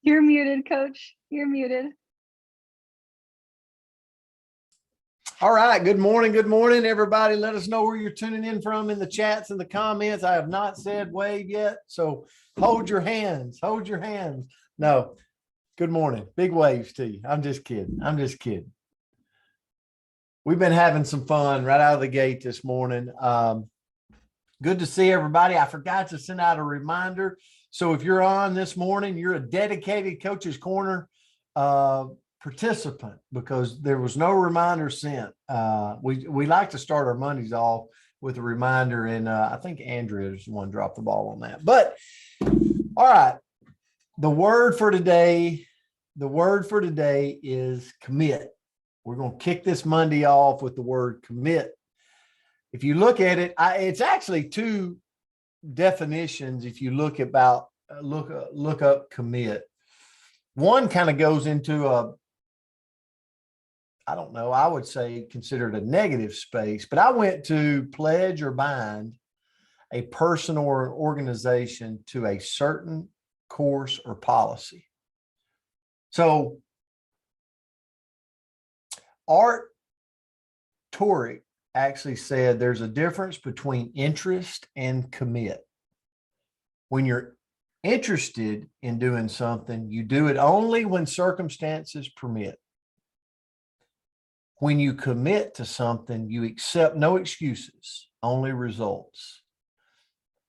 You're muted, Coach. You're muted. All right. Good morning. Good morning, everybody. Let us know where you're tuning in from in the chats and the comments. I have not said wave yet, so hold your hands. Hold your hands. No. Good morning. Big waves to you. I'm just kidding. I'm just kidding. We've been having some fun right out of the gate this morning. Good to see everybody. I forgot to send out a reminder. So if you're on this morning, you're a dedicated Coach's Corner participant because there was no reminder sent. We like to start our Mondays off with a reminder, and I think Andrea is the one dropped the ball on that. But all right, the word for today is commit. We're going to kick this Monday off with the word commit. If you look at it, it's actually two definitions. If you look up commit, one kind of goes into I would say considered a negative space, but I went to pledge or bind a person or an organization to a certain course or policy. So Art Torek actually said there's a difference between interest and commit. When you're interested in doing something, you do it only when circumstances permit. When you commit to something, you accept no excuses, only results.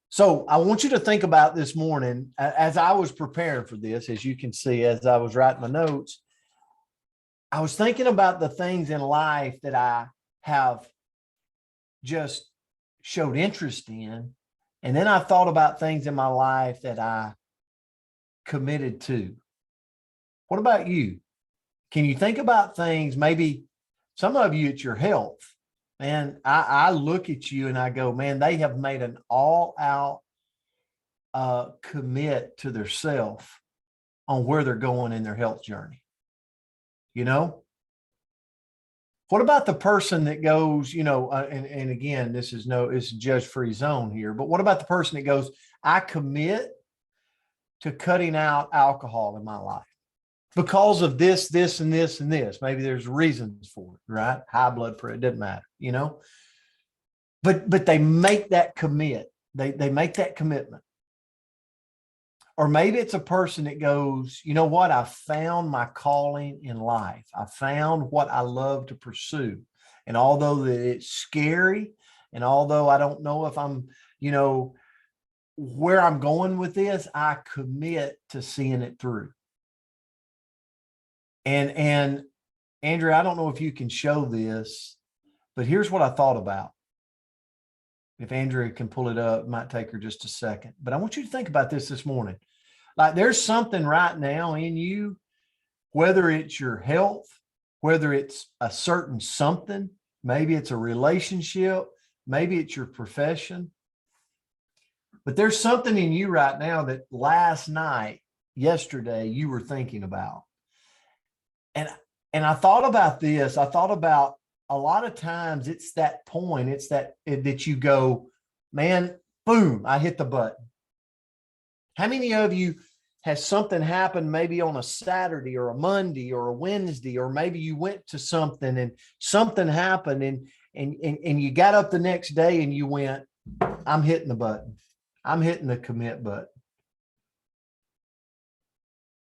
So I want you to think about this morning, as I was preparing for this, as you can see, as I was writing my notes, I was thinking about the things in life that I have just showed interest in. And then I thought about things in my life that I committed to. What about you? Can you think about things, maybe some of you, it's your health. Man, I look at you and I go, man, they have made an all-out commit to their self on where they're going in their health journey. You know? What about the person that goes, and again, it's a judge-free zone here, but what about the person that goes, I commit to cutting out alcohol in my life because of this, this, and this, and this. Maybe there's reasons for it, right? High blood pressure, it doesn't matter, but they make that commit. They make that commitment. Or maybe it's a person that goes, you know what? I found my calling in life. I found what I love to pursue. And although that it's scary, and although I don't know if I'm, where I'm going with this, I commit to seeing it through. And Andrea, I don't know if you can show this, but here's what I thought about. If Andrea can pull it up, it might take her just a second. But I want you to think about this morning. Like there's something right now in you, whether it's your health, whether it's a certain something, maybe it's a relationship, maybe it's your profession. But there's something in you right now that yesterday, you were thinking about. And I thought about this. I thought about a lot of times it's that point, it's that you go, man, boom, I hit the button. How many of you has something happened maybe on a Saturday or a Monday or a Wednesday, or maybe you went to something and something happened and you got up the next day and you went, I'm hitting the button. I'm hitting the commit button.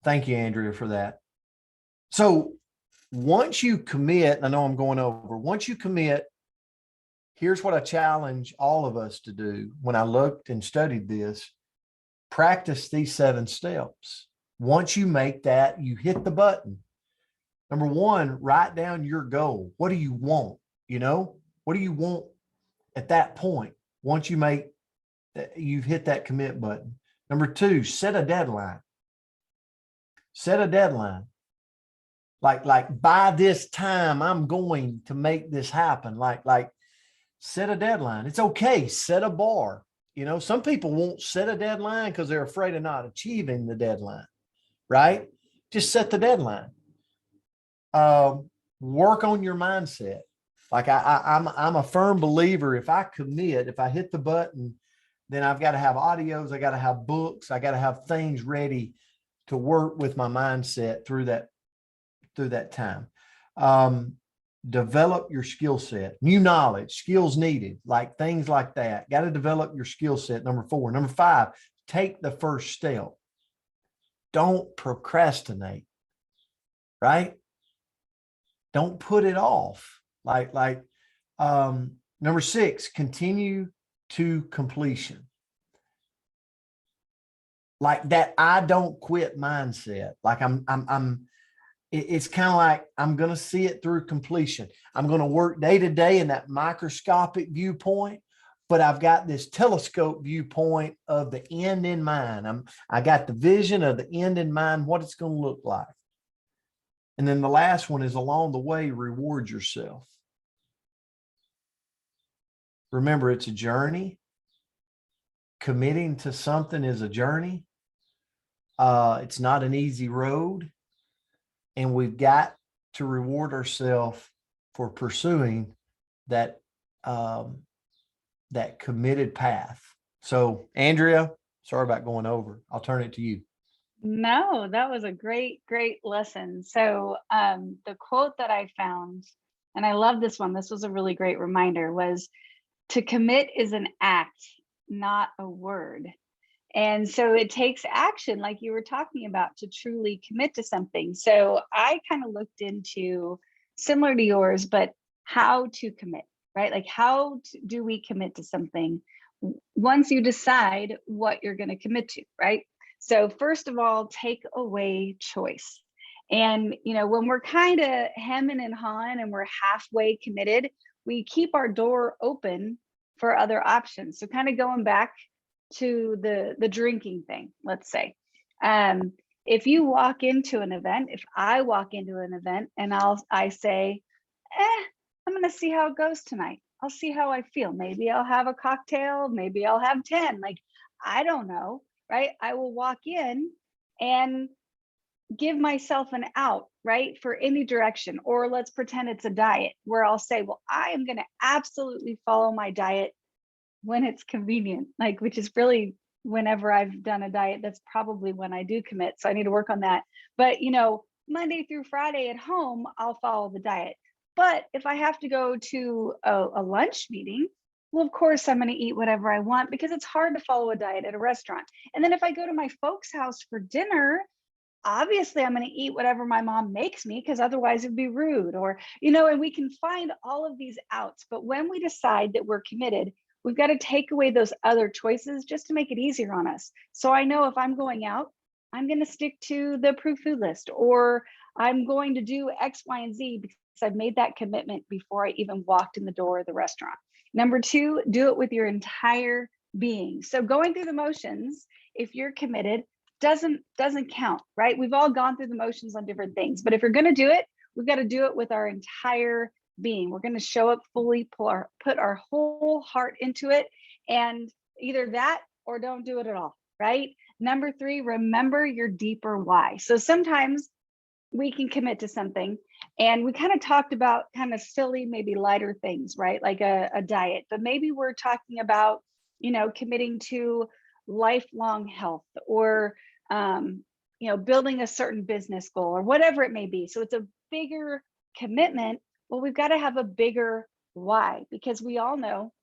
Thank you, Andrea, for that. So once you commit, I know I'm going over, once you commit, here's what I challenge all of us to do. When I looked and studied this, practice these 7 steps. Once you make that, you hit the button. Number 1, write down your goal. What do you want? What do you want at that point? Once you've hit that commit button. Number 2, set a deadline. Set a deadline. Like by this time, I'm going to make this happen. Like set a deadline. It's okay. Set a bar. Some people won't set a deadline because they're afraid of not achieving the deadline, right? Just set the deadline. Work on your mindset. Like I'm a firm believer. If I commit, if I hit the button, then I've got to have audios. I got to have books. I got to have things ready to work with my mindset through that time. Develop your skill set, new knowledge, skills needed, like things like that. Got to develop your skill set. Number 4. Number 5, take the first step. Don't procrastinate, right? Don't put it off. Number 6, continue to completion. Like that I don't quit mindset. Like it's kind of like I'm going to see it through completion. I'm going to work day to day in that microscopic viewpoint, but I've got this telescope viewpoint of the end in mind. I got the vision of the end in mind, what it's going to look like. And then the last one is along the way, reward yourself. Remember, it's a journey. Committing to something is a journey. It's not an easy road. And we've got to reward ourselves for pursuing that committed path. So, Andrea, sorry about going over. I'll turn it to you. No, that was a great lesson. So the quote that I found, and I love this one, this was a really great reminder, was to commit is an act, not a word. And so it takes action, like you were talking about, to truly commit to something. So I kind of looked into, similar to yours, but how to commit, right? Like do we commit to something once you decide what you're going to commit to, right? So first of all, take away choice. And, when we're kind of hemming and hawing and we're halfway committed, we keep our door open for other options. So kind of going back to the drinking thing, let's say, if you walk into an event, if I walk into an event and I say, I'm going to see how it goes tonight. I'll see how I feel. Maybe I'll have a cocktail. Maybe I'll have 10. Like, I don't know, right? I will walk in and give myself an out, right? For any direction. Or let's pretend it's a diet where I'll say, well, I am going to absolutely follow my diet when it's convenient, like, which is really whenever I've done a diet, that's probably when I do commit. So I need to work on that. But, Monday through Friday at home, I'll follow the diet. But if I have to go to a lunch meeting, well, of course, I'm going to eat whatever I want because it's hard to follow a diet at a restaurant. And then if I go to my folks' house for dinner, obviously I'm going to eat whatever my mom makes me because otherwise it'd be rude, or, and we can find all of these outs. But when we decide that we're committed, we've got to take away those other choices just to make it easier on us. So I know if I'm going out, I'm going to stick to the approved food list, or I'm going to do X, Y, and Z because I've made that commitment before I even walked in the door of the restaurant. Number 2, do it with your entire being. So going through the motions, if you're committed, doesn't count, right? We've all gone through the motions on different things, but if you're going to do it, we've got to do it with our entire being. We're going to show up fully, put our whole heart into it, and either that or don't do it at all, right? Number 3, remember your deeper why. So sometimes we can commit to something, and we kind of talked about kind of silly, maybe lighter things, right? Like a diet, but maybe we're talking about, committing to lifelong health, or, building a certain business goal, or whatever it may be. So it's a bigger commitment. Well, we've got to have a bigger why, because we all know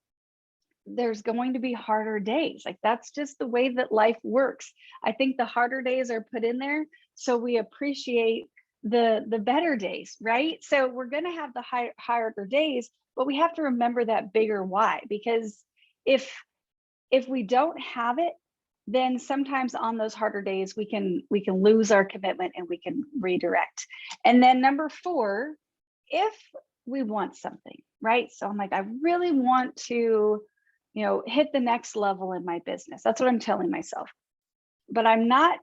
there's going to be harder days. Like, that's just the way that life works. I think the harder days are put in there so we appreciate the better days, right? So we're going to have the harder days, but we have to remember that bigger why, because if we don't have it, then sometimes on those harder days we can lose our commitment and we can redirect. And then number 4, if we want something, right? So I'm like, I really want to, hit the next level in my business. That's what I'm telling myself. But I'm not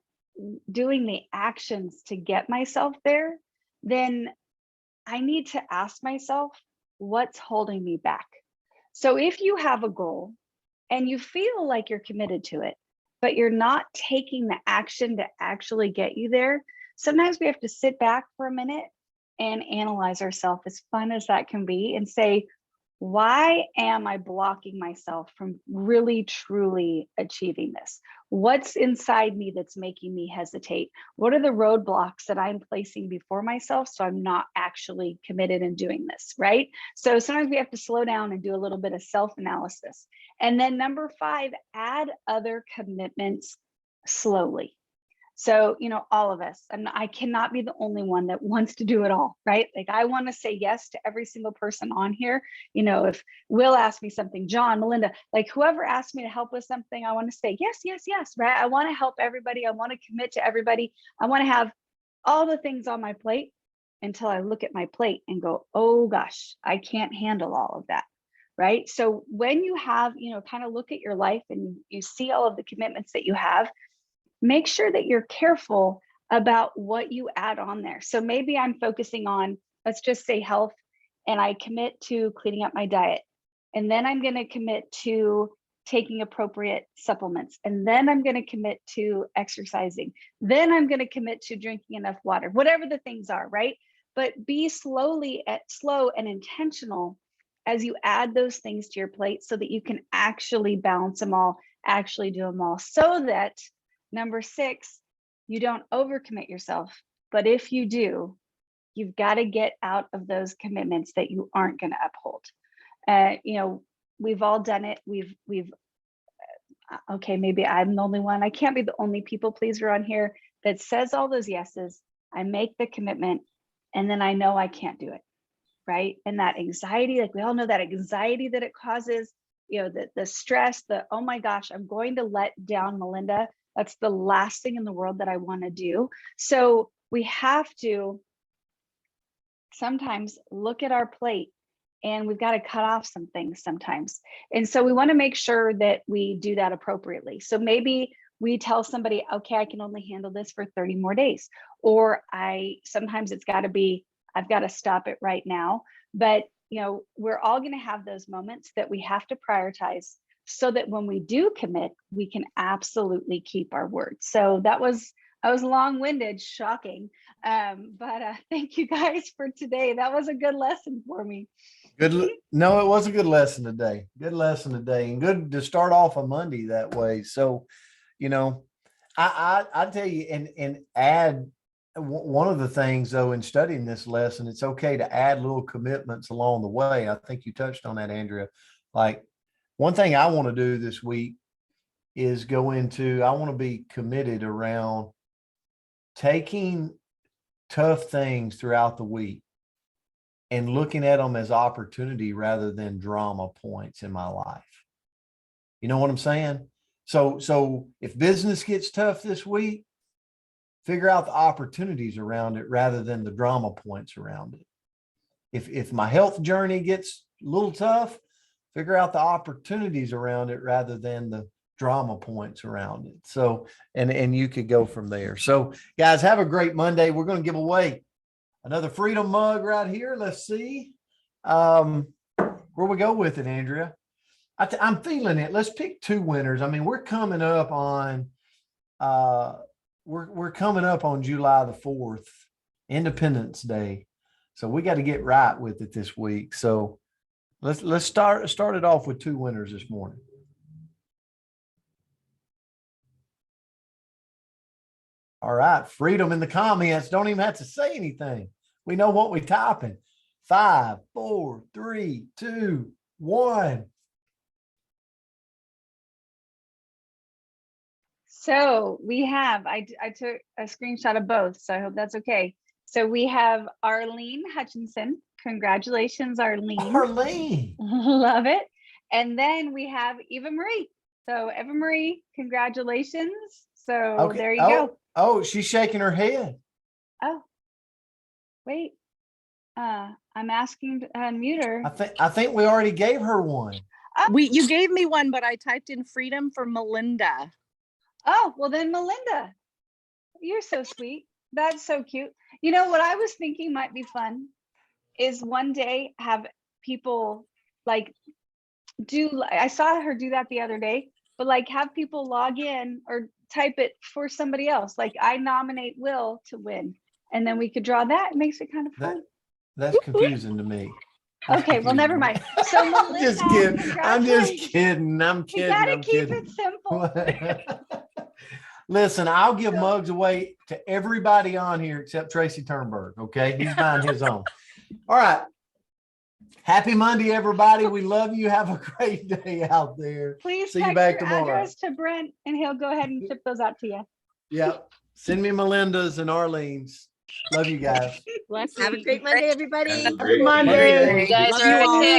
doing the actions to get myself there. Then I need to ask myself, what's holding me back? So if you have a goal and you feel like you're committed to it, but you're not taking the action to actually get you there, sometimes we have to sit back for a minute and analyze ourselves, as fun as that can be, and say, Why am I blocking myself from really truly achieving this? What's inside me that's making me hesitate? What are the roadblocks that I'm placing before myself so I'm not actually committed in doing this, right? So sometimes we have to slow down and do a little bit of self-analysis. And then number 5, add other commitments slowly. So, all of us, I cannot be the only one that wants to do it all, right? Like I want to say yes to every single person on here. If Will asked me something, John, Melinda, like whoever asked me to help with something, I want to say yes, yes, yes, right? I want to help everybody. I want to commit to everybody. I want to have all the things on my plate until I look at my plate and go, oh gosh, I can't handle all of that. Right. So when you have, kind of look at your life and you see all of the commitments that you have, make sure that you're careful about what you add on there. So maybe I'm focusing on, let's just say health, and I commit to cleaning up my diet. And then I'm going to commit to taking appropriate supplements. And then I'm going to commit to exercising. Then I'm going to commit to drinking enough water, whatever the things are, right? But be slow and intentional as you add those things to your plate so that you can actually balance them all, actually do them all, so that number 6, you don't overcommit yourself. But if you do, you've got to get out of those commitments that you aren't going to uphold. We've all done it. Okay, maybe I'm the only one. I can't be the only people pleaser on here that says all those yeses. I make the commitment and then I know I can't do it, right? And that anxiety, like we all know that anxiety that it causes, the stress, oh my gosh, I'm going to let down Melinda. That's the last thing in the world that I want to do. So we have to sometimes look at our plate, and we've got to cut off some things sometimes. And so we want to make sure that we do that appropriately. So maybe we tell somebody, okay, I can only handle this for 30 more days. Or sometimes it's got to be, I've got to stop it right now. But, we're all going to have those moments that we have to prioritize so that when we do commit, we can absolutely keep our word. So I was long-winded, shocking. But thank you guys for today. That was a good lesson for me. No, it was a good lesson today. Good lesson today, and good to start off a Monday that way. So, I tell you, and add one of the things though in studying this lesson, it's okay to add little commitments along the way. I think you touched on that, Andrea. Like one thing I want to do this week is I want to be committed around taking tough things throughout the week and looking at them as opportunity rather than drama points in my life. You know what I'm saying? So if business gets tough this week, figure out the opportunities around it rather than the drama points around it. If my health journey gets a little tough, figure out the opportunities around it rather than the drama points around it. So, and you could go from there. So guys, have a great Monday. We're going to give away another Freedom mug right here. Let's see where we go with it, Andrea. I'm feeling it. Let's pick 2 winners. I mean, we're coming up on we're coming up on July the 4th, Independence Day. So we got to get right with it this week. So let's start it off with 2 winners this morning. All right, Freedom in the comments. Don't even have to say anything. We know what we're typing. 5, 4, 3, 2, 1. So we have, I took a screenshot of both, so I hope that's okay. So we have Arlene Hutchinson. Congratulations, Arlene. Arlene. Love it. And then we have Eva Marie. So Eva Marie, congratulations. So okay. There you go. Oh, she's shaking her head. Oh, wait. I'm asking to unmute her. I think we already gave her one. Oh. You gave me one, but I typed in Freedom for Melinda. Oh, well then Melinda, you're so sweet. That's so cute. You know what I was thinking might be fun is one day have people like I saw her do that the other day, but like have people log in or type it for somebody else. Like I nominate Will to win, and then we could draw that. It makes it kind of fun. That's confusing to me. Okay, well, never mind. So I'm just Melinda, kidding. I'm just kidding. I'm You kidding. gotta I'm keep kidding. it simple. Listen, I'll give mugs away to everybody on here except Tracy Turnberg. Okay. He's buying his own. All right. Happy Monday, everybody. We love you. Have a great day out there. Please See you text back your tomorrow. address to Brent and he'll go ahead and ship those out to you. Yep. Send me Melinda's and Arlene's. Love you guys. Bless Have a you. great Monday, everybody. Have a great Monday. day. You guys Love are you a all. kick.